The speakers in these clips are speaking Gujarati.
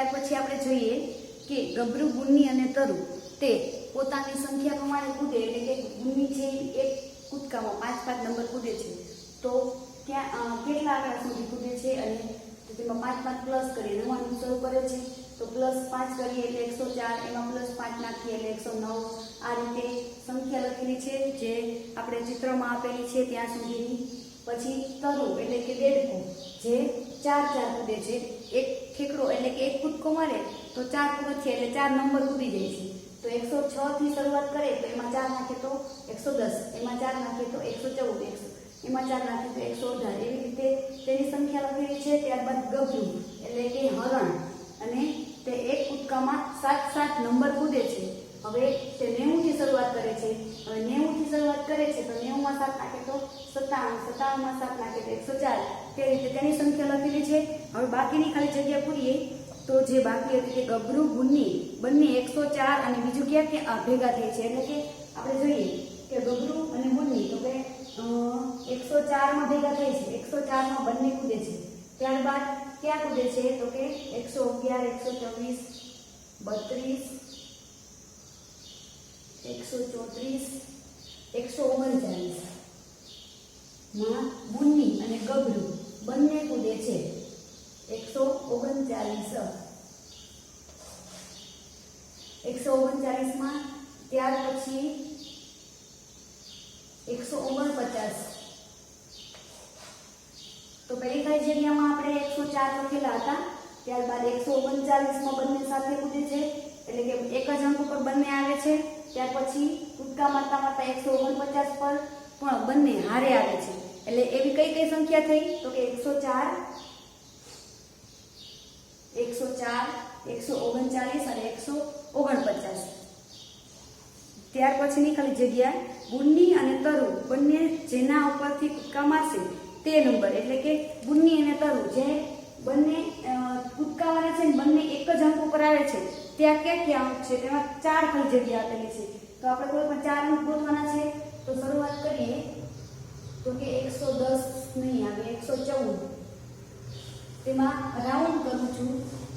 ત્યાર પછી આપણે જોઈએ કે ગભરું, ગુન્ની અને તરુ તે પોતાની સંખ્યા પ્રમાણે કૂદે, એટલે કે ગુન્ની છે એક કૂદકામાં 5-5 નંબર કૂદે છે, તો કેટલા આંકડા સુધી કૂદે છે, અને તેમાં 5-5 પ્લસ કરી નવાનું શરૂ કરે છે, તો +5 કરીએ એટલે 104, એમાં +5 નાખીએ એટલે 109. આ રીતે સંખ્યા લખેલી છે જે આપણે ચિત્રમાં આપેલી છે ત્યાં સુધીની. પછી તરુ એટલે કે દેડકો, જે 4-4 કૂદે છે, એક ઠેકડો એટલે કે એક કૂદકો મારે તો 4 પગથિયા એટલે 4 નંબર કૂદી જાય છે. તો 106 થી શરૂઆત કરે તો એમાં 4 નાખે તો 110, એમાં 4 નાખે તો 114, એમાં 4 નાખે તો 118. એવી રીતે તેની સંખ્યા લખેલી છે. ત્યારબાદ ગભરું એટલે કે હરણ, અને તે એક કૂદકામાં 7-7 નંબર કૂદે છે. હવે તે 90 થી શરૂઆત કરે છે. હવે 90 થી શરૂઆત કરે છે તો 90 માં 7 નાખે તો 97, 97 માં 7 નાખે તો 104. તે રીતે તેની સંખ્યા લખેલી છે. હવે બાકીની ખાલી જગ્યા પૂરીએ તો જે બાકી હતી કે ગભરું, ગુન્ની બંને 104 અને બીજું ક્યાં ભેગા થાય છે, એટલે કે આપણે જોઈએ કે ગભરું અને ગુન્ની તો કે 104 માં ભેગા થાય છે. 104 માં બંને કૂદે છે. ત્યારબાદ ક્યાં કૂદે છે તો કે 111, 124, 32, 134, 139 માં ગુન્ની અને ગભરું બંને કૂદે છે. 139 માં. ત્યાર પછી 149, તો પહેલી ખાલી જગ્યામાં આપણે 104 લખેલા હતા. ત્યારબાદ 139 માં બંને સાથે કૂદે છે, એટલે કે એક જ અંક ઉપર બંને આવે છે. ત્યાર પછી કૂદકા મારતા મારતા 149 પર પણ બંને હારે આવે છે. એટલે એવી કઈ કઈ સંખ્યા થઈ તો કે 104, 139 અને 149. ત્યાર પછીની ખાલી જગ્યા ગુન્ની અને તરુ બંને જેના ઉપરથી કૂદકા મારશે તે નંબર, એટલે કે ગુન્ની અને તરુ જે બંને કૂદકા મારે છે, બંને એક જ અંક ઉપર આવે છે, ત્યાં ક્યાં અંક છે તેમાં 4 ખાલી જગ્યા આપેલી છે. તો આપણે કોઈ પણ 4 અંક ગોતવાના છે. તો શરૂઆત કરીએ તો કે 110 નહીં આવે, 114. તેમાં રાઉન્ડ કરું છું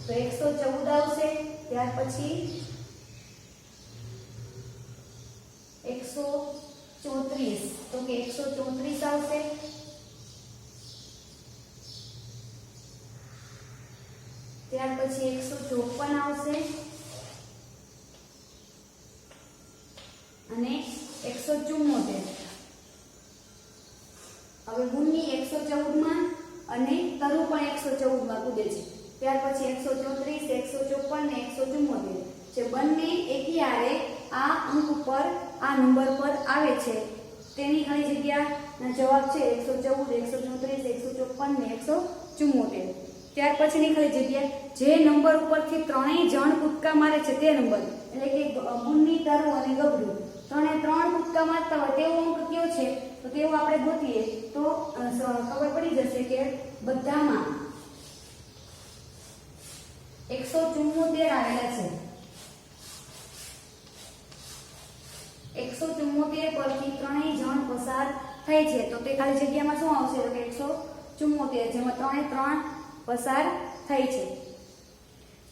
તો 114 આવશે. ત્યાર પછી 134, તો કે 134 આવશે. ત્યાર પછી 154 આવશે અને 174. હવે ગુન્ની 114 માં અને તરુ પણ 114 માં કૂદે છે. ત્યાર પછી 134, 154 ને 174 જે બંને એકી હારે આ અંક ઉપર આ નંબર પર આવે છે તેની ખાલી જગ્યાનો જવાબ છે 114, 134, 154 ને 174. ત્યાર પછીની ખાલી જગ્યા જે નંબર ઉપરથી ત્રણેય જણ કૂદકા મારે છે તે નંબર, એટલે કે ગુન્ની, તરુ અને ગભરું ત્રણે 3 કૂદકા મારતા હોય તેવો અંક કયો છે તો તેવો આપણે ગોતીએ તો ખબર પડી જશે કે બધામાં 174 આવેલા છે. 174 પરથી ત્રણેય જણ પસાર થાય છે તો તે ખાલી જગ્યામાં શું આવશે તો કે 174, જેમાં 3 પસાર થાય છે.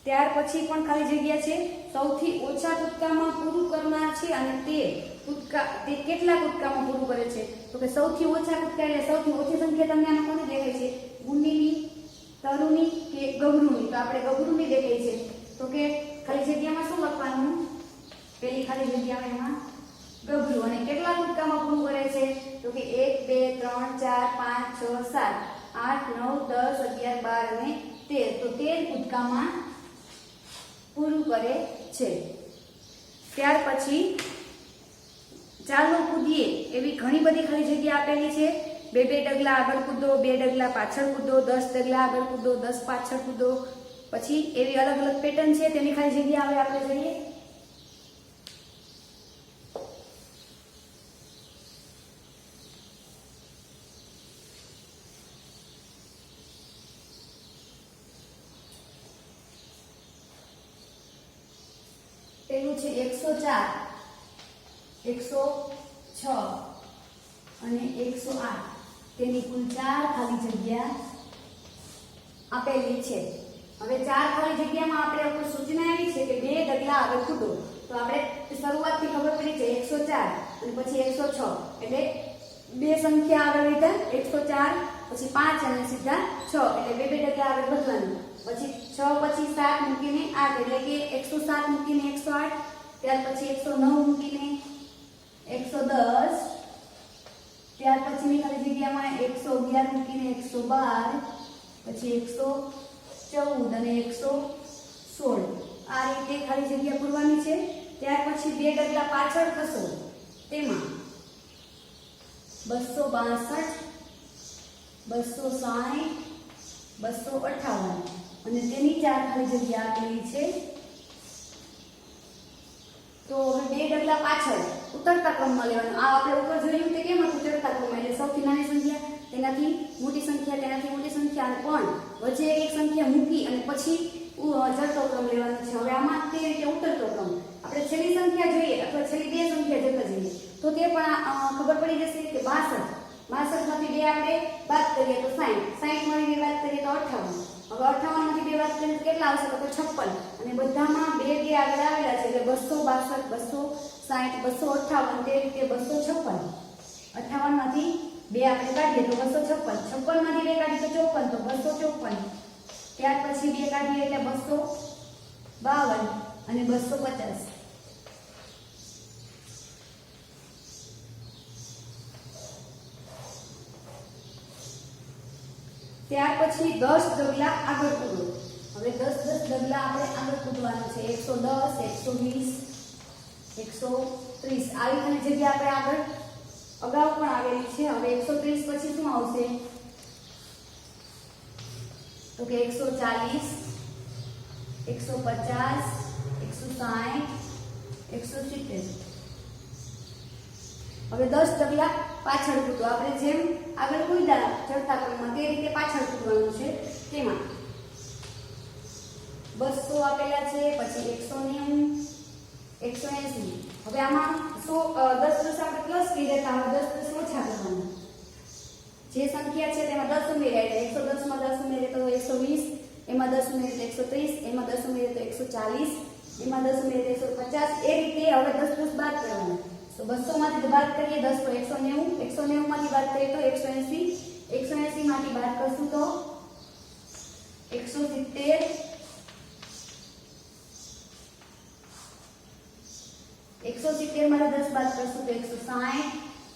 ત્યાર પછી પણ ખાલી જગ્યા છે. સૌથી ઓછા કૂદકામાં પૂરું કરનાર છે અને તે કેટલા કૂદકામાં પૂરું કરે છે તો કે સૌથી ઓછા કૂદકા એટલે સૌથી ઓછી સંખ્યા તમને આમાં કોની દેખાય છે, ગુન્નીની, તરુની કે ગભરુની? તો આપણે ગભરુની દેખાય છે. તો કે ખાલી જગ્યામાં શું લખવાનું, પેલી ખાલી જગ્યામાં એમાં ગભરું, અને કેટલા કૂદકામાં પૂરું કરે છે તો કે 1, 2, 3, 4, 5, 6, 7, 8, 9, 10, 11, 12 અને 13. તો 13 કૂદકામાં પૂરું કરે છે. ત્યાર પછી ચાલો કૂદીએ એવી ઘણી બધી ખાલી જગ્યા આપેલી છે. 2 ડગલા આગળ કૂદો, 2 ડગલા પાછળ કૂદો, 10 ડગલા આગળ કૂદો, 10 પાછળ કૂદો. પછી એવી અલગ અલગ પેટર્ન છે તેની ખાલી જગ્યા હવે આપણે જોઈએ. પેલું છે 104, 106 અને 108. તેની કુલ 4 ખાલી જગ્યા આપેલી છે. હવે 4 ખાલી જગ્યામાં આપણે ઉપર સૂચના આવી છે કે 2 ડગલા આગળ કૂદો, તો આપણે શરૂઆતથી ખબર પડી છે 104 અને પછી 106 એટલે બે સંખ્યા આગળ વધ્યા 104 પછી 5 અને સીધા 6 એટલે 2 ડગલા આગળ વધવાનું, પછી 6 પછી 7 મૂકીને 8 એટલે કે 107 મૂકીને 108, ત્યાર પછી 109 મૂકીને 110, ત્યાર પછીની ખાલી જગ્યામાં 111 મૂકીને 112, પછી 114 અને 116 આ રીતે ખાલી જગ્યા પૂરવાની છે। ત્યાર પછી 2 ડગલા પાછળ થશો, તેમાં 262, 260, 258 અને તેની 4 ખાલી જગ્યા આપેલી છે। તો હવે 2 ડગલા પાછળ ઉતરતા ક્રમમાં લેવાનું। આ આપણે ઉપર જોયું તે કેમ હતું, ચડતા ક્રમમાં, એટલે સૌથી નાની સંખ્યા, તેનાથી મોટી સંખ્યા, તેનાથી મોટી સંખ્યા, અને પણ વચ્ચે એક સંખ્યા મૂકી અને પછી ચડતો ક્રમ લેવાનો છે। હવે આમાં તે રીતે ઉતરતો ક્રમ, આપણે છેલ્લી સંખ્યા જોઈએ અથવા છેલ્લી 2 સંખ્યા જતા જઈએ તો તે પણ ખબર પડી જશે કે 62, 62 માંથી 2 આપણે બાદ કરીએ તો 60, 60 માંથી 2 બાદ કરીએ તો 58, હવે 58 માંથી 2 બાદ કરીએ તો કેટલા આવશે, તો 56, અને બધામાં 2 આગળ આવેલા છે એટલે 262, 260, 258, તે રીતે 256, 58 માંથી 2 આપણે કાઢીએ તો 256, 56 માંથી 2 કાઢીએ તો 54, તો 254, ત્યાર પછી 2 કાઢીએ એટલે 252 અને 250। ત્યાર પછી 10 ડગલા આગળ કૂદો। હવે 10 ડગલા આપણે આગળ કૂદવાનું છે। 110, 120, 130 આવી ખાલી જગ્યા આપણે આગળ અગાઉ પણ આવેલી છે। હવે 130 પછી શું આવશે, તો કે 140, 150, 160, 170। હવે 10 ડગલા પાછળ કૂદો। આપણે જેમ આગળ કૂદ્યા ચડતા ક્રમમાં તે રીતે પાછળ કૂદવાનું છે। તેમાં 200 આપેલા છે, પછી 190, 180। હવે આમાં 10 આપણે પ્લસ કર્યા હતા, હવે 10 ઓછા કરવાના। જે સંખ્યા છે તેમાં 10 ઉમેર્યા એટલે 110 માં 10 ઉમેરીએ તો 120, એમાં 10 ઉમેરીએ તો 130, એમાં 10 ઉમેરીએ તો 140, એમાં 10 ઉમેરીએ તો 150, એ રીતે હવે 10 બાદ કરવાના। તો 200 માંથી બાદ કરીએ 10 તો 190, 190 માંથી બાદ કરીએ તો 180, 180 માંથી બાદ કરશું તો 170, 170 માંથી 10 બાદ કરશું તો 160,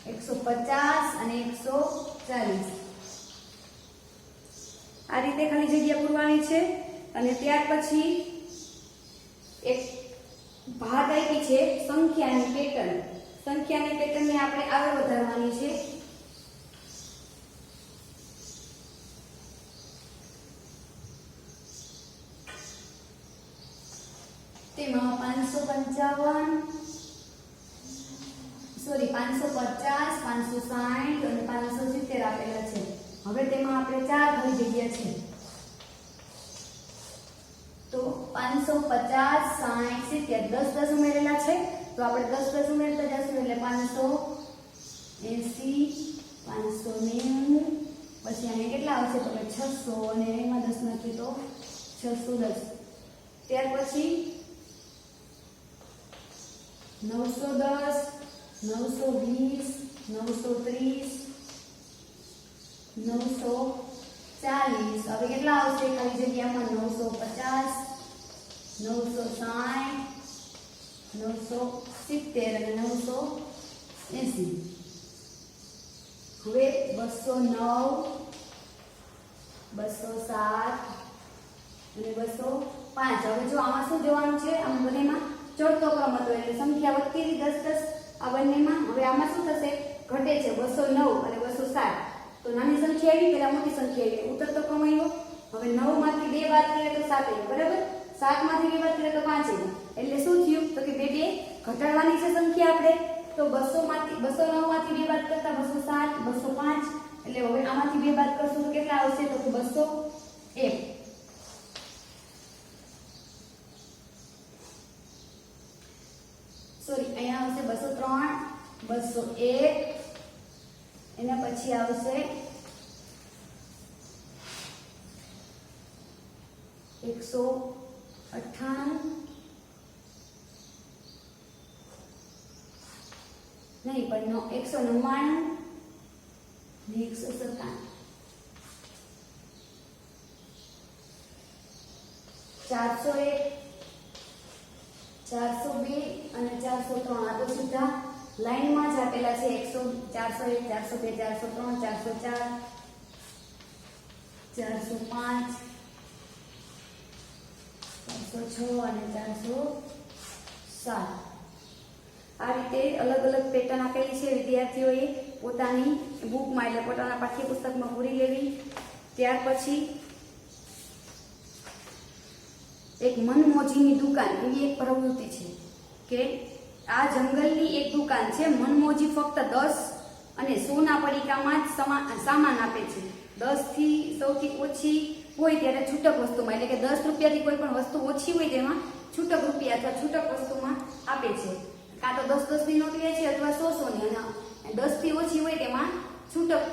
150 અને 140। આ રીતે ખાલી જગ્યા પૂરવાની છે। અને ત્યાર પછી એક ભાગ આપી છે સંખ્યાની પેટર્ન। સંખ્યાની પેટર્નને આપણે આગળ વધારવાની છે। તેમાં 555, સોરી 550, 560 અને 570 આપેલા છે। હવે તેમાં આપણે 4 ખાલી જગ્યા છે, તો 550, 60, 70, 10 ઉમેરેલા છે, તો આપણે 10 ઉમેરતા જશું એટલે 580, 590, પછી આને કેટલા આવશે તો કે 600 અને એમાં 10 નાખીએ તો 610। ત્યાર પછી 910, 920, 930, 940। હવે કેટલા આવશે ખાલી જગ્યામાં 950, 960, 970 અને 980। હવે 209, 207 અને 205। હવે જો આમાં શું જોવાનું છે, આમ બંનેમાં ચડતો ક્રમ હતો એટલે સંખ્યા વધતી હતી 10 આ બંનેમાં। હવે આમાં શું થશે, ઘટે છે 209 અને 207, તો નાની સંખ્યા આવી પેલા મોટી સંખ્યા આવી, ઉતરતો ક્રમ આવ્યો। હવે 9 માંથી 2 બાદ કરીએ તો 7 આવ્યું, બરાબર। 7 માંથી 2 બાદ કરીએ તો 5 આવ્યું, એટલે શું થયું તો કે 2 ઘટાડવાની છે સંખ્યા આપણે, તો 209 માંથી 2 બાદ કરતા 207, 205, એટલે હવે આમાંથી 2 બાદ કરશું તો કેટલા આવશે તો કે 201। સોરી, અહીંયા આવશે 203, 201, એના પછી આવશે 102, 198 नहीं पर 199 ને 197 401 402 અને 403 આ તો સીધા લાઈનમાં જ આપેલા છે 401 402 403 404 405 406 અને 407 આ રીતે અલગ અલગ પેટર્ન આપેલી છે વિદ્યાર્થીઓએ પોતાની બુકમાં એટલે પોતાના પાઠ્યપુસ્તકમાં પૂરી લેવી ત્યાર પછી એક મનમોજીની દુકાન એવી એક પ્રવૃત્તિ છે કે આ જંગલની એક દુકાન છે મનમોજી ફક્ત 10 અને 100 ના પડીકામાં જ સામાન આપે છે 10 થી સૌથી ઓછી હોય ત્યારે છૂટક વસ્તુમાં એટલે કે 10 રૂપિયાથી કોઈ પણ વસ્તુ ઓછી હોય તેમાં છૂટક રૂપિયા અથવા છૂટક વસ્તુમાં આપે છે કાં તો 10 ની નોટ લે છે અથવા 100 ની અને 10 થી ઓછી હોય તેમાં છૂટક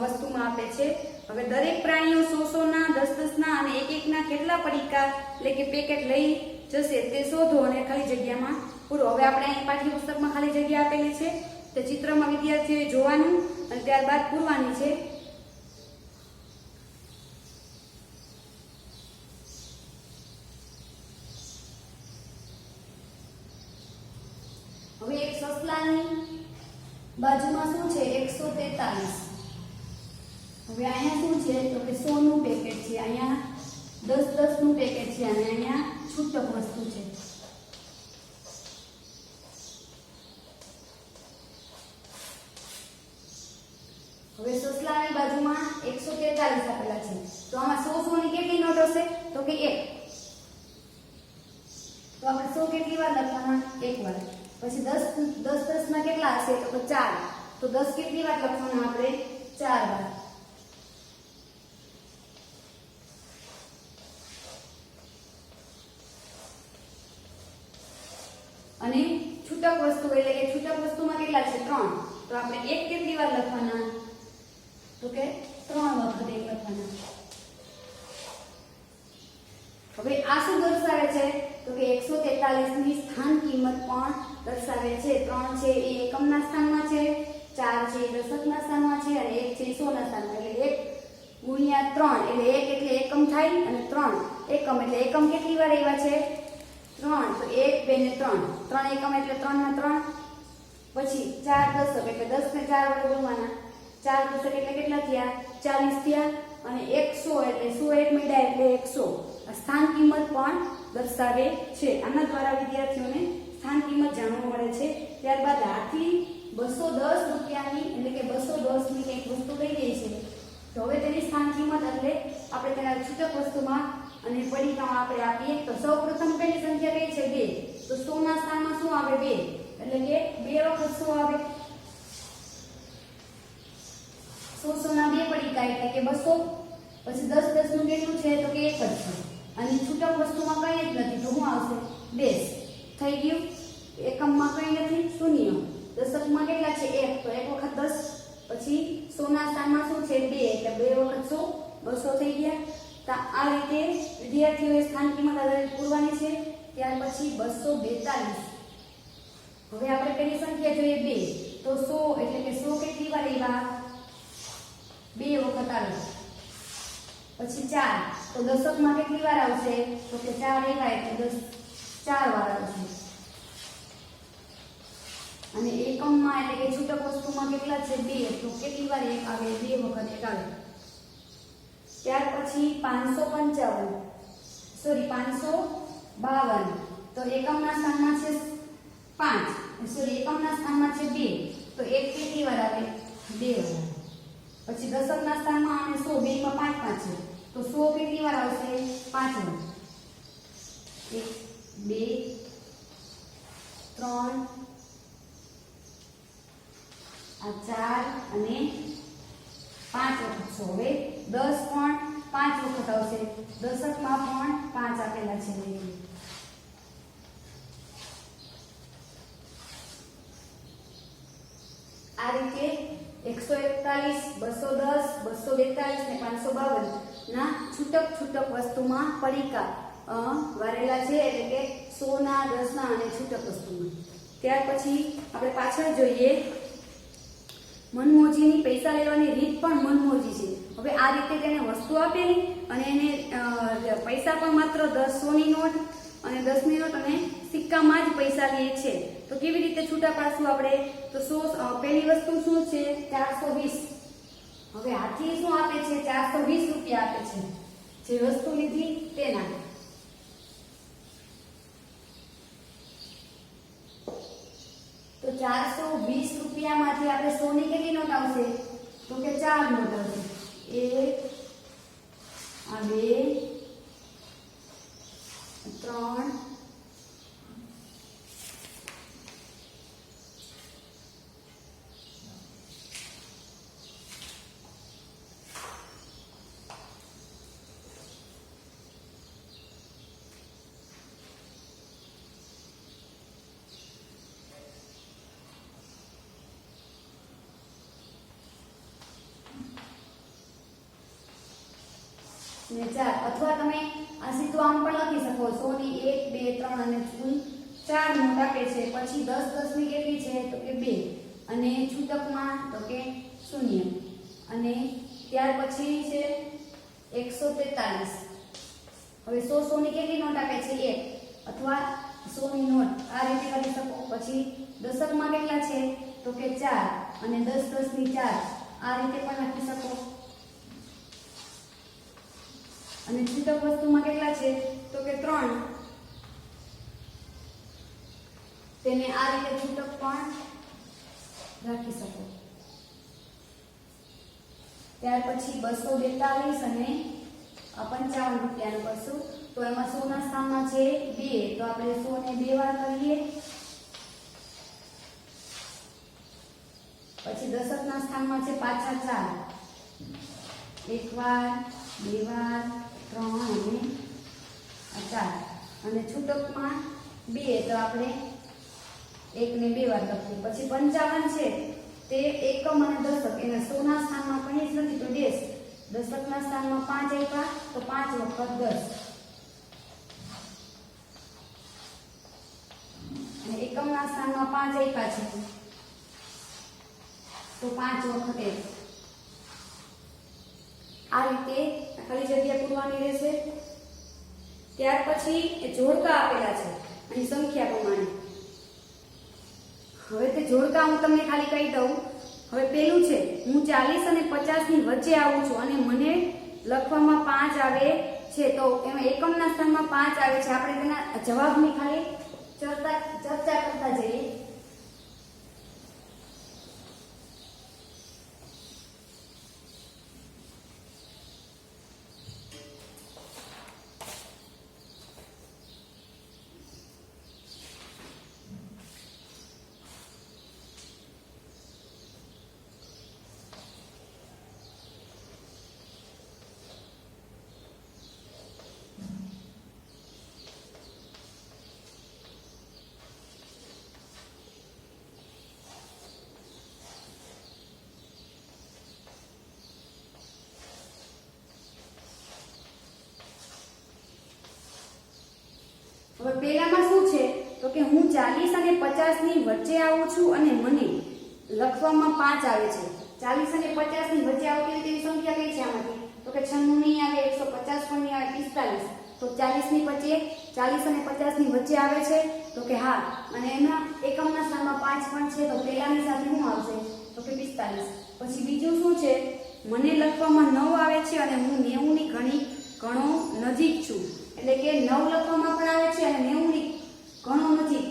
વસ્તુમાં આપે છે હવે દરેક પ્રાણીઓ 100 ના 10 ના અને 1 ના કેટલા પડીકા એટલે કે પેકેટ લઈ જશે તે શોધો અને ખાલી જગ્યામાં પૂરો હવે આપણે અહીં પાઠ્યપુસ્તકમાં ખાલી જગ્યા આપેલી છે તે ચિત્રમાં વિદ્યાર્થીઓએ જોવાનું અને ત્યારબાદ પૂરવાની છે હવે એક સસલાની બાજુમાં શું છે 143 હવે અહીંયા શું છે તો કે 100 નું પેકેટ છે અહીંયા 10 નું પેકેટ છે અને અહીંયા છૂટક વસ્તુ છે હવે સસલાની બાજુમાં 143 આપેલા છે તો આમાં 100 ની કેટલી નોટ હશે તો કે 1 તો આપણે 100 કેટલી વાર લખવાના એક વાર પછી 10 માં કેટલા હશે તો 4 તો 10 કેટલી વાર લખવાના આપણે 4 વાર અને છૂટક વસ્તુ એટલે કે છૂટક વસ્તુમાં કેટલા છે 3 તો આપણે એક કેટલી વાર લખવાના તો કે 3 વખત એક લખવાના હવે આ શું દર્શાવે છે તો કે 143 ની સ્થાન કિંમત પણ દર્શાવે છે 3 છે એ એકમના સ્થાનમાં છે 4 છે એ દશકના સ્થાનમાં છે અને 1 છે એ 100 ના સ્થાનમાં એટલે 1 ગુણ્યા 3 એટલે 1 એટલે એકમ થાય અને 3 એકમ એટલે એકમ કેટલી વાર આવ્યા છે 3 તો 1 2 ને 3 3 એકમ એટલે 3 ના 3 પછી 4 દશક એટલે 10 ને 4 વડે ગુણવાના 4 દશક એટલે કેટલા થયા 40 થયા અને 100 એટલે 100 એક મીડા એટલે 100 સ્થાન કિંમત પણ દર્શાવે છે આના દ્વારા વિદ્યાર્થીઓને સ્થાન કિંમત જાણવા મળે છે ત્યારબાદ હાથી 210 રૂપિયાની એટલે કે 210 ની એક વસ્તુ લઈ ગઈ છે તો હવે તેની સ્થાન કિંમત એટલે આપણે તેના છૂટક વસ્તુમાં અને પડીકામાં આપણે આપીએ તો સૌપ્રથમ પહેલી સંખ્યા કઈ છે 2 તો 100 ના સ્થાનમાં શું આવે 2 એટલે કે 2 વખત 100 આવે 100 ના 2 પડીકા એટલે કે 200 પછી 10 નું કેટલું છે તો કે 1 જ છે અને છૂટક વસ્તુમાં કંઈ જ નથી તો શું આવશે 2 થઈ ગયું એકમમાં કંઈ નથી શૂન્ય દશકમાં કેટલા છે 1 તો 1 વખત 10 પછી 100 ના સ્થાનમાં શું છે 2 એટલે 2 વખત 100 200 થઈ ગયા તો આ રીતે વિદ્યાર્થીઓએ સ્થાન કિંમત આધારિત પૂરવાની છે ત્યાર પછી 242 હવે આપણે પેલી સંખ્યા જોઈએ 2 તો 100 એટલે કે 100 કેટલી વાર આવ્યા 2 વખત આવે પછી 4 તો દશકમાં કેટલી વાર આવશે તો કે 4 આવ્યા એટલે 4 વાર આવશે અને એકમમાં એટલે કે છૂટક વસ્તુમાં કેટલા છે 2 તો કેટલી વાર એક આવે 2 વખત એક આવે ત્યાર પછી 552 તો એકમના સ્થાનમાં છે 5 એકમના સ્થાનમાં છે 2 તો એક કેટલી વાર આવે 2 વાર પછી દશકના સ્થાનમાં અને 100 બેમાં 5 5 છે તો 100 કેટલી વાર આવશે 5 વાર 1 2 3 આ 4 અને 5 વખત 100 હવે 10 પણ 5 વખત આવશે દશકમાં પણ 5 આપેલા છે આ રીતે 141 210 242 ને 552 ના છૂટક વસ્તુમાં પડીકા વારેલા છે, એટલે કે 100 ના 10 ના અને છૂટક વસ્તુમાં. ત્યાર પછી આપણે પાછળ જોઈએ મનમોજીની પૈસા લેવાની રીત પણ મનમોજી છે. હવે આ રીતે તેને વસ્તુ આપેલી અને એને પૈસા પણ માત્ર 100 ની નોટ અને 10 ની નોટ અને સિક્કામાં જ પૈસા લે છે. તો કેવી રીતે છૂટા પાડશું આપણે? તો પહેલી વસ્તુ શું છે? 420. હવે હાથી શું આપે છે? 420 રૂપિયા આપે છે, જે વસ્તુ લીધી તેના. તો 420 રૂપિયામાંથી આપણે 100 ની કેટલી નોટ આવશે? તો કે 4 નોટ આવશે. 1 આ 2 3 ને 4. અથવા તમે આ સીધું આમ પણ લખી શકો. 100 ની 1 2 3 અને કુલ 4 નોટ આપે છે. પછી 10 10 ની કેટલી છે? તો કે 2 અને છૂટકમાં તો કે 0. અને ત્યાર પછી છે 143. હવે 100 ની કેટલી નોટ આપે છે? 1 અથવા 100 ની નોટ આ રીતે કરી શકો. પછી દશકમાં કેટલા છે? તો કે 4 અને 10 10 ની 4 આ રીતે પણ લખી શકો. અને છૂટક વસ્તુમાં કેટલા છે? તો કે 3. તેને આ રીતે છૂટક પણ રાખી શકો. ત્યાર પછી 242 અને 55 રૂપિયાનું કરશું. તો એમાં 100 ના સ્થાનમાં છે 2, તો આપણે 100 ને 2 વાર કરીએ. પછી દશકના સ્થાનમાં છે પાછા 4, 1 વાર 2 વાર 3 અને 4. અને છૂટકમાં 2, તો આપણે 1 ને 2 વાર લખીએ. પછી 55 છે તે એકમ અને દશક, એને 100 ના સ્થાનમાં કંઈ જ નથી તો ડેશ. દશકના સ્થાનમાં 5 આપ્યા તો 5 વખત 10 અને એકમના સ્થાનમાં 5 આપ્યા છે તો 5 વખત 1. આ રીતે ખાલી જગ્યા પૂરવાની રહેશે. ત્યાર પછી જોડકા આપેલા છે અહીં સંખ્યા પ્રમાણે. હવે તે જોડકા હું તમને ખાલી કહી દઉં. હવે પેલું છે, હું 40 અને 50 ની વચ્ચે આવું છું અને મને લખવામાં 5 આવે છે. તો એમાં એકમના સ્થાનમાં 5 આવે છે. આપણે તેના જવાબની ખાલી ચર્ચા કરતા જઈએ. હવે પહેલામાં શું છે? તો કે હું 40 અને 50 ની વચ્ચે આવું છું અને મને લખવામાં 5 આવે છે. 40 અને 50 ની વચ્ચે આવતી તેવી સંખ્યા કઈ છે આમાંથી? તો કે 96 નહીં આવે, 150 પણ નહીં આવે, 45. તો 40 ની વચ્ચે 40 અને 50 ની વચ્ચે આવે છે તો કે હા. અને એમાં એકમના સ્થાનમાં 5 પણ છે તો પહેલાની સાથે શું આવશે? તો કે 45. પછી બીજું શું છે? મને લખવામાં 9 આવે છે અને હું 90 ની ઘણો નજીક છું. એટલે કે 9 લખવામાં પણ આવે છે અને 90 ની ઘણો નજીક.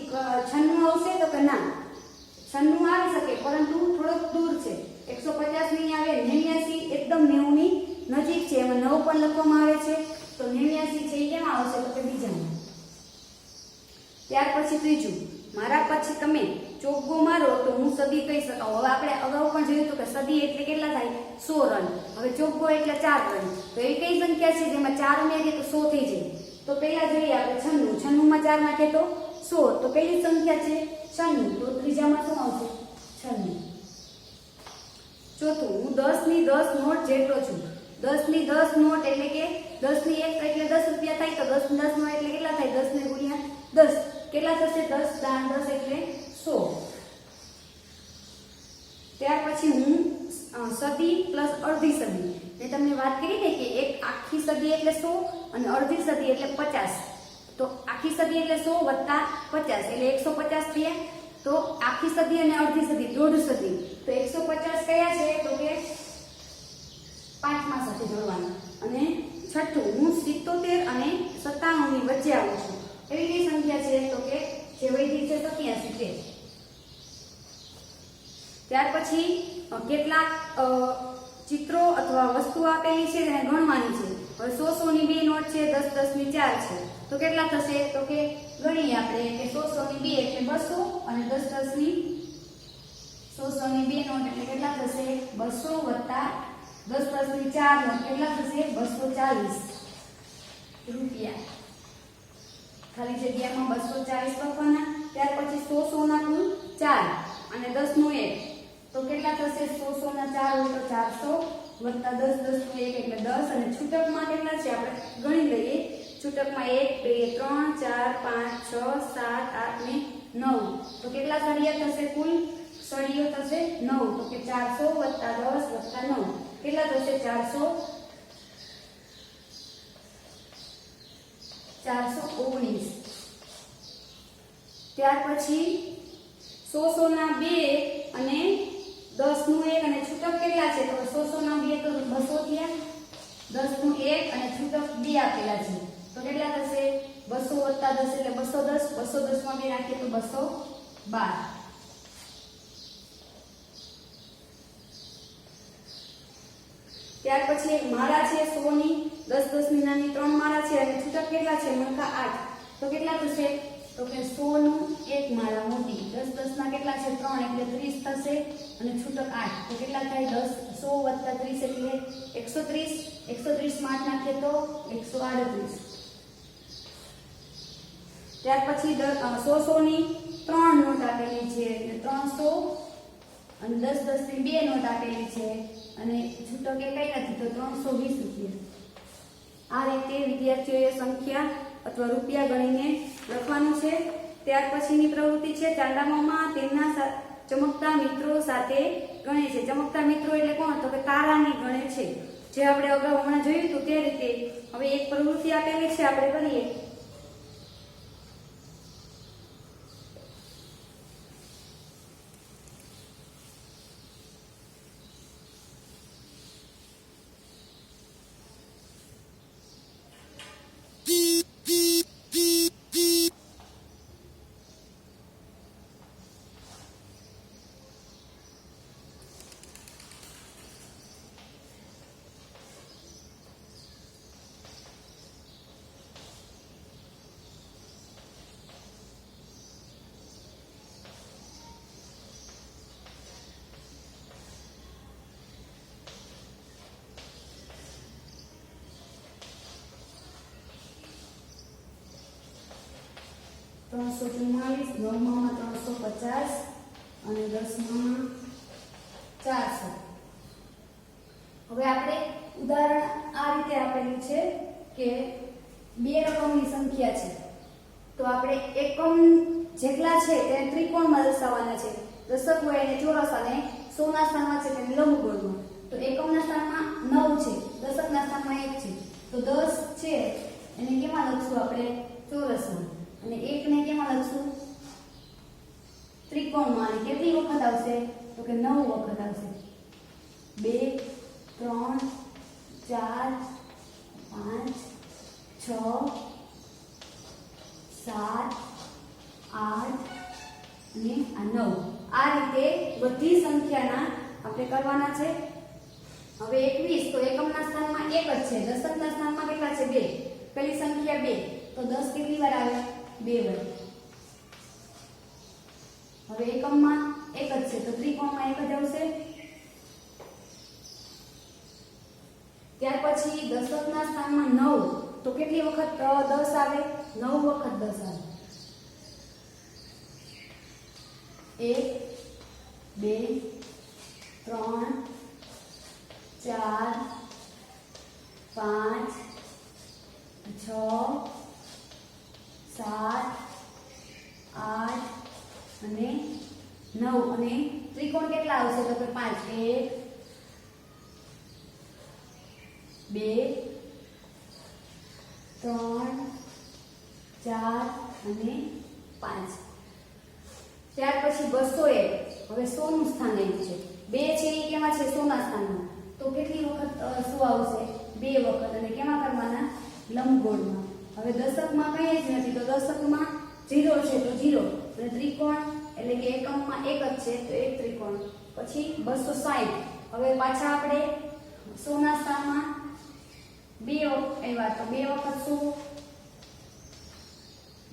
96 આવશે તો કે ના, 96 આવી શકે પરંતુ થોડોક દૂર છે. 150 નહીં આવે, 89 એકદમ 90 ની નજીક છે. એમાં 9 પણ લખવામાં આવે છે તો 89 છે એ કેમાં આવશે? તો કે બીજામાં. ત્યાર પછી ત્રીજું, મારા પછી તમે ચોગ્ગો મારો તો હું સદી કહી શકાઉં. હવે આપણે અગાઉ પણ જોયું હતું કે સદી એટલે કેટલા થાય? 100 રન. હવે ચોગ્ગો એટલે 4 રન. તો એ કઈ સંખ્યા છે જેમાં 4 ઉમેરીએ તો 100 થઈ જાય? તો પહેલા જોઈએ આપણે 96. 96 માં 4 નાખે તો 100. તો કઈ સંખ્યા છે? 96. તો ત્રીજામાં શું આવશે? 96. ચોથું, હું 10 ની 10 નોટ જેટલો છું. 10 ની 10 નોટ એટલે કે 10 ની 1 એટલે 10 રૂપિયા થાય તો 10 ની 10 નોટ એટલે કેટલા થાય 10 ને ગુણ્યા 10 કેટલા થશે 10 દાન 10 એટલે 100. ત્યાર પછી હું સદી પ્લસ અડધી સદી મેં તમને વાત કરી ને કે એક આખી સદી એટલે 100 અને અડધી સદી એટલે 50. તો આખી સદી એટલે 100 વત્તા 50 એટલે 150 થયા. તો આખી સદી અને અડધી સદી દોઢ સદી તો 150 કયા છે તો કે પાંચમા સાથે જોડવાના. અને છઠ્ઠું હું 77 અને 97 ની વચ્ચે આવું છું એવી કઈ સંખ્યા છે તો કે જે વૈધી છે 87 છે. ત્યાર પછી કેટલાક ચિત્રો અથવા વસ્તુઓ આપેલી છે તેને ગણવાની છે. હવે 100 ની બે નોટ છે 10 10 ની 4 છે તો કેટલા થશે તો કે ગણીએ આપણે કે 100 ની બે એટલે 200 અને 10 10 ની 100 ની બે નોટ એટલે કેટલા થશે 200 વત્તા 10 10 ની 4 નોટ કેટલા થશે 240 રૂપિયા. ખાલી જગ્યામાં 240 લખવાના. ત્યાર પછી 100 ના કુલ 4 અને 10 નું 1 તો કેટલા થશે 100 ના 4 હોય તો 400 વત્તા 10 10 નું 1 એટલે 10 અને છૂટકમાં કેટલા છે આપણે ગણી લઈએ. છૂટકમાં 1 2 3 4 5 6 7 8 ને 9 તો કેટલા સળિયા થશે કુલ સળિયો થશે 9 તો કે 400 વત્તા 10 વત્તા 9 કેટલા થશે 419. ત્યાર પછી 100 ના 2 અને 10 નું 1 અને છૂટક કેટલા છે તો 100 ના 2 તો 200 થયા. 10 નું 1 અને છૂટક 2 આપેલા છે તો કેટલા થશે 200 વત્તા 10 એટલે 210 210 માં 2 નાખીએ તો 212. ત્યાર પછી એક માળા છે 100 ની 10 10 ની નાની 3 માળા છે અને છૂટક કેટલા છે મણકા 8 તો કેટલા થશે તો કે 100 નું એક માળા મોટી 10 10 ના કેટલા છે 3 એટલે 30 થશે અને છૂટક 8 તો કેટલા થાય 10 100 વત્તા 30 એટલે 130 130 માં 8 નાખીએ તો 138. ત્યાર પછી 100 ની 3 નોટ આપેલી છે એટલે 300 અને 10 10 ની બે નોટ આપેલી છે અને છૂટક એ કઈ નથી તો 320 રૂપિયા. આ રીતે વિદ્યાર્થીઓએ સંખ્યા અથવા રૂપિયા ગણીને લખવાનું છે. ત્યાર પછીની પ્રવૃત્તિ છે ચાંદા મામા તેમના ચમકતા મિત્રો સાથે ગણે છે. ચમકતા મિત્રો એટલે કોણ તો કે તારાની ગણે છે. જે આપણે અગાઉ હમણાં જોયું હતું તે રીતે હવે એક પ્રવૃત્તિ આપેલી છે આપણે કરીએ. ત્રણસો 44 નવમાં 350 અને 10માં 400. હવે આપણે ઉદાહરણ આ રીતે આપેલું છે કે બે રકમની સંખ્યા છે તો આપણે એકમ જેટલા છે તેને ત્રિકોણમાં દર્શાવવાના છે. દશક હોય એને ચોરસ અને 100 ના સ્થાનમાં છે તેને લંબગોળમાં. તો એકમના સ્થાનમાં 9 છે દશકના સ્થાનમાં 1 છે તો 10 છે એને કેમાં લખશું આપણે ચોરસમાં અને 1 ને કેમાં લખશું ત્રિકોણમાં. અને કેટલી વખત આવશે તો કે 9 વખત આવશે. 2 3 4 5 6 7 8 અને આ 9. આ રીતે બધી સંખ્યાના આપણે કરવાના છે. હવે 21 તો એકમના સ્થાનમાં 1 જ છે દશકના સ્થાનમાં કેટલા છે 2. પેલી સંખ્યા 2 તો 10 કેટલી વાર આવે 2 વાર. હવે એકમમાં 1 જ છે તો ત્રિકોણમાં 1 જ આવશે. ત્યાર પછી દશકના સ્થાનમાં 9 તો કેટલી વખત 10 આવે 9 વખત 10 આવે. 1 2 3 4 5 6 7 8 અને 9 અને ત્રિકોણ કેટલા આવશે તો કે 5 1 2 3 4 અને 5 ત્યાર પછી 201 હવે 100 નું સ્થાન આવ્યું છે 2 છે એ કેમાં છે 100 ના સ્થાનમાં તો કેટલી વખત 100 આવશે 2 વખત અને કેમાં કરવાના લંબગોળમાં હવે દશકમાં કંઈ જ નથી તો દશકમાં 0 છે તો 0 અને ત્રિકોણ એટલે કે એકમમાં એક જ છે તો એક ત્રિકોણ પછી 260 હવે પાછા આપણે 100 ના સ્થાનમાં 2 આવ્યા તો 2 વખત 100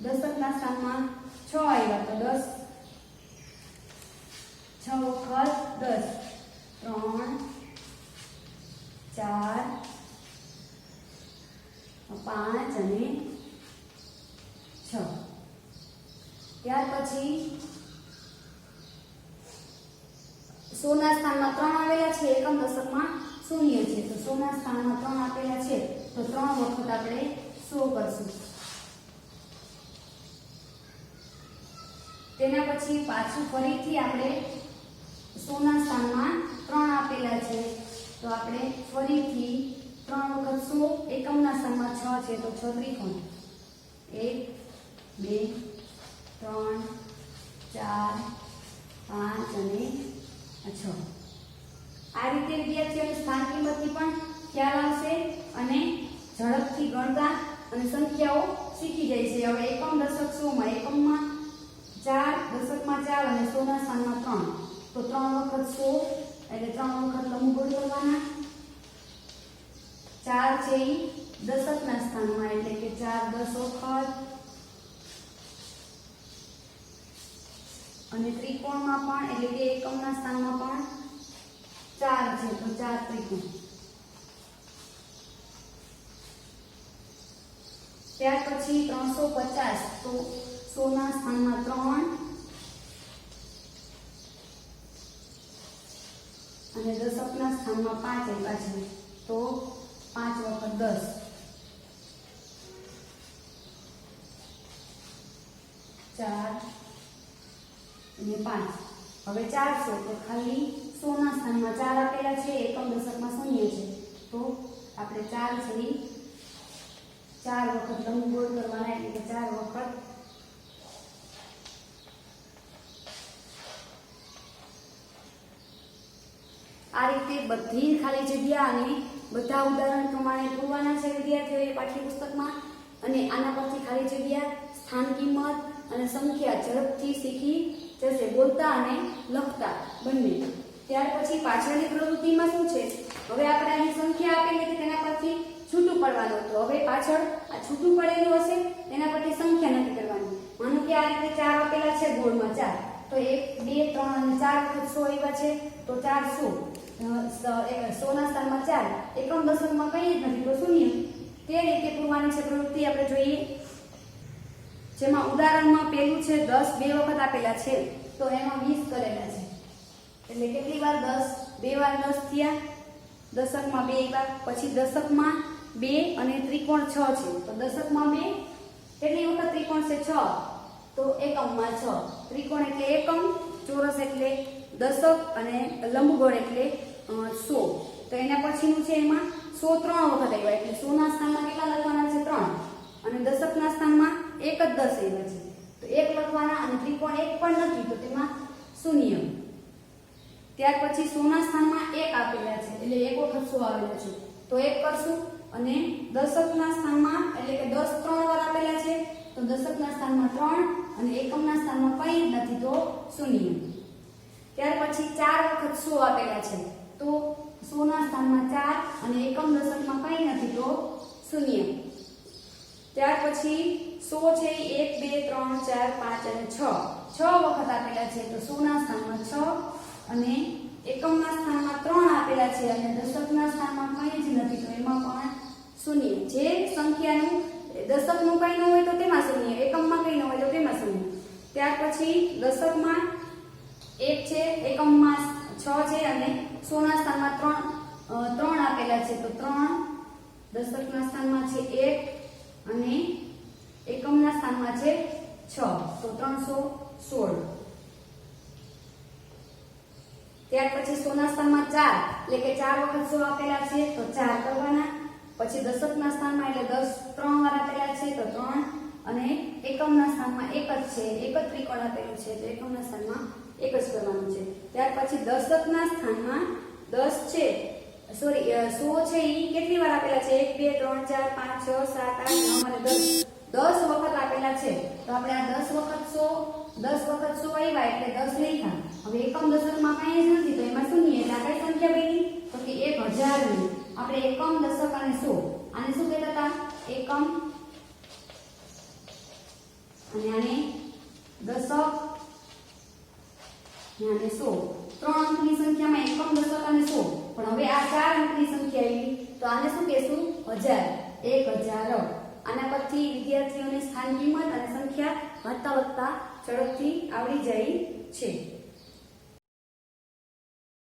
દશકના સ્થાનમાં 6 આવ્યા તો 10 6 વખત 10 3 4 5 અને 6 ત્યાર પછી 100 ના સ્થાનમાં 3 આવેલા છે એકમ દશકમાં 0 છે તો 100 ના સ્થાનમાં 3 આપેલા છે તો 3 વખત આપણે 100 કરશું તેના પછી પાછું ફરીથી આપણે 100 ના સ્થાનમાં 3 આપેલા છે તો આપણે ફરીથી 3 વખત 100 એકમના સ્થાનમાં 6 છે તો 6 ત્રિકોણ 1 2 3 4 5 અને 6 આ રીતે વિદ્યાર્થીઓને સ્થાન કિંમતની પણ ખ્યાલ આવશે અને ઝડપથી ગણતા અને સંખ્યાઓ શીખી જાય છે હવે એકમ દશક 100 માં એકમમાં 4 દશકમાં 4 અને 100 ના સ્થાનમાં 3 તો 3 વખત 100 એટલે 3 વખત લંબગોળ કરવાના 4 છે એ દશકના સ્થાનમાં એટલે કે 4 10 વખત અને ત્રિકોણમાં પણ એટલે કે એકમના સ્થાનમાં પણ 4 છે તો 4 ત્રિકોણ ત્યાર પછી 350 તો 100 ના સ્થાનમાં 3 અને દશકના સ્થાનમાં 5 આવ્યા છે તો 5 વખત 10 4 અને 5 હવે 400 તો ખાલી 100 ના સ્થાનમાં 4 આપેલા છે એકમ દશકમાં 0 છે તો આપણે 4 છે 4 વખત લંબગોળ કરવાના એટલે કે 4 વખત આ રીતે બધી ખાલી જગ્યા અને બધા ઉદાહરણ પ્રમાણે પૂરવાના છે વિદ્યાર્થીઓએ પાઠ્યપુસ્તકમાં અને આના પરથી ખાલી જગ્યા સ્થાન કિંમત અને સંખ્યા ઝડપથી શીખી જશે બોલતા અને લખતા બંને ત્યાર પછી પાછળની પ્રવૃત્તિમાં શું છે હવે આપણે અહીં સંખ્યા આપેલી હતી તેના પરથી છૂટું પડવાનું હતું હવે પાછળ આ છૂટું પડેલું હશે તેના પરથી સંખ્યા નક્કી કરવાની માનો કે આ રીતે 4 આપેલા છે બોર્ડમાં 4 તો 1 2 3 અને 4 વખત 100 આવ્યા છે તો 400 100 ના સ્થાનમાં 4 એકમ દશકમાં કંઈ જ નથી તો 0 તે રીતે પૂરવાની છે પ્રવૃત્તિ આપણે જોઈએ જેમાં ઉદાહરણમાં પેલું છે 10 બે વખત આપેલા છે તો એમાં 20 કરેલા છે એટલે કેટલી વાર 10 બે વાર 10 થયા દશકમાં 2 આવ્યા પછી દશકમાં 2 અને ત્રિકોણ 6 છે તો દશકમાં 2 કેટલી વખત ત્રિકોણ છે 6 તો એકમમાં 6 ત્રિકોણ એટલે એકમ ચોરસ એટલે દશક અને લંબગોળ એટલે 100 તો એના પછીનું છે એમાં 100 3 વખત આવ્યા એટલે 100 ના સ્થાનમાં કેટલા લખવાના છે 3 અને દશકના સ્થાનમાં 1 જ 10 આવ્યા છે તો 1 લખવાના અને ત્રિકોણ 1 પણ નથી તો તેમાં 0 ત્યાર પછી 100 ના સ્થાનમાં 1 આપેલા છે એટલે 1 વખત 100 આવેલા છે તો 1 કરશું અને દશકના સ્થાનમાં એટલે કે 10 3 વાર આપેલા છે તો દશકના સ્થાનમાં 3 અને એકમના સ્થાનમાં કંઈ જ નથી તો 0 ત્યાર પછી 4 વખત 100 આપેલા છે તો 100 ના સ્થાનમાં 4 અને એકમ દશકમાં કંઈ નથી તો 0 ત્યાર પછી 100 છે 1 2 3 4 5 અને 6 વખત આપેલા છે તો 100 ના સ્થાનમાં 6 અને એકમના સ્થાનમાં 3 આપેલા છે અને દશકના સ્થાનમાં કંઈ જ નથી તો એમાં પણ 0 જે સંખ્યાનું દશકનું કંઈ ન હોય તો તેમાં 0 એકમમાં કંઈ ન હોય તો તેમાં 0 ત્યાર પછી દશકમાં 1 છે એકમમાં 6 છે અને 100 ના સ્થાનમાં 3 આપેલા છે તો 3 દશકના સ્થાનમાં છે 1 અને એકમના સ્થાનમાં છે 6, તો 316. ત્યાર પછી 100 ના સ્થાનમાં 4 એટલે કે 4 વખત 100 આપેલા છે તો 4 કરવાના. પછી દશકના સ્થાનમાં એટલે 10 3 વાર આપેલા છે તો 3 અને એકમના સ્થાનમાં 1 જ છે, એક જ ત્રિકોણ આપેલું છે તો એકમના સ્થાનમાં 1 જ કરવાનું છે. ત્યાર પછી દશકના સ્થાનમાં 10 છે, સોરી 100 છે ઈ કેટલી વાર આપેલા છે? 1 2 3 4 5 6 7 8 9 અને 10 10 વખત આપેલા છે. તો આપણે આ 10 વખત 100 આવ્યા એટલે 10 લખ્યા. હવે એકમ દશકમાં કાંઈ જ નથી તો એમાં શું નહીં એટલે આ કઈ સંખ્યા બની? તો કે 1000 ની. આપણે એકમ દશક અને 100 આને શું કહેતા હતા? એકમ અને આને દશક અને આને 100. 3 અંકની સંખ્યામાં એકમ દશક અને 100. પણ હવે આ 4 અંકની સંખ્યા આવી તો આને શું કહેશું? 1000 1000. આના પરથી વિદ્યાર્થીઓને સ્થાન કિંમત અને સંખ્યા વધતા ઝડપથી આવડી જાય છે.